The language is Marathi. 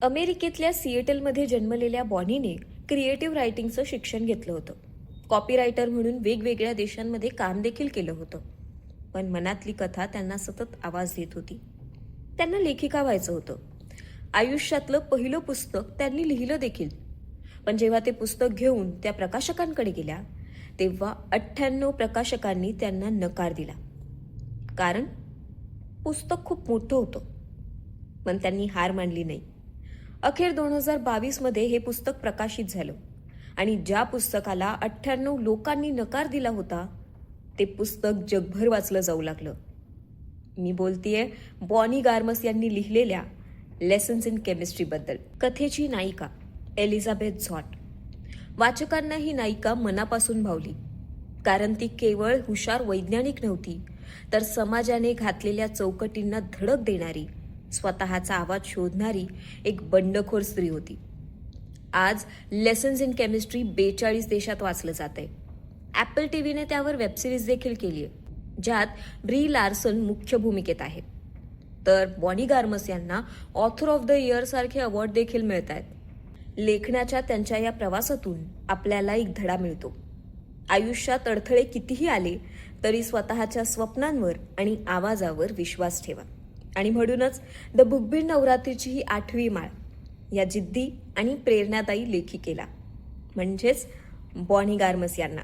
अमेरिकेतल्या सिएटलमध्ये जन्मलेल्या बॉनीने क्रिएटिव्ह रायटिंगचं शिक्षण घेतलं होतं. कॉपीरायटर म्हणून वेगवेगळ्या देशांमध्ये काम देखील केलं होतं. पण मनातली कथा त्यांना सतत आवाज देत होती. त्यांना लेखिका व्हायचं होतं. आयुष्यातलं पहिलं पुस्तक त्यांनी लिहिलं देखील. पण जेव्हा ते पुस्तक घेऊन त्या प्रकाशकांकडे गेल्या तेव्हा 98 प्रकाशकांनी त्यांना नकार दिला. कारण पुस्तक खूप मोठं होतं. पण त्यांनी हार मानली नाही. अखेर 2022 मध्ये हे पुस्तक प्रकाशित झालं आणि ज्या पुस्तकाला 98 लोकांनी नकार दिला होता ते पुस्तक जगभर वाचलं जाऊ लागलं. मी बोलतीये बॉनी गार्मस यांनी लिहिलेल्या लेसन्स इन केमिस्ट्री बद्दल. कथेची नायिका एलिझाबेथ झॉट. वाचकांना ही नायिका मनापासून भावली, कारण ती केवळ हुशार वैज्ञानिक नव्हती, तर समाजाने घातलेल्या चौकटींना धडक देणारी, स्वतःचा आवाज शोधणारी एक बंडखोर स्त्री होती. आज लेसन्स इन केमिस्ट्री 42 देशात वाचलं जात आहे. ॲपल टीव्हीने त्यावर वेबसिरीज देखील केली आहे, ज्यात ब्री लार्सन मुख्य भूमिकेत आहे. तर बॉनी गार्मस यांना ऑथर ऑफ द इयर सारखे अवॉर्ड देखील मिळत आहेत. लेखनाच्या त्यांच्या या प्रवासातून आपल्याला एक धडा मिळतो. आयुष्यात अडथळे कितीही आले तरी स्वतःच्या स्वप्नांवर आणि आवाजावर विश्वास ठेवा. आणि म्हणूनच द बुकबीर नवरात्रीची ही 8वी माळ या जिद्दी आणि प्रेरणादायी लेखिकेला म्हणजेच बॉनी गार्मस यांना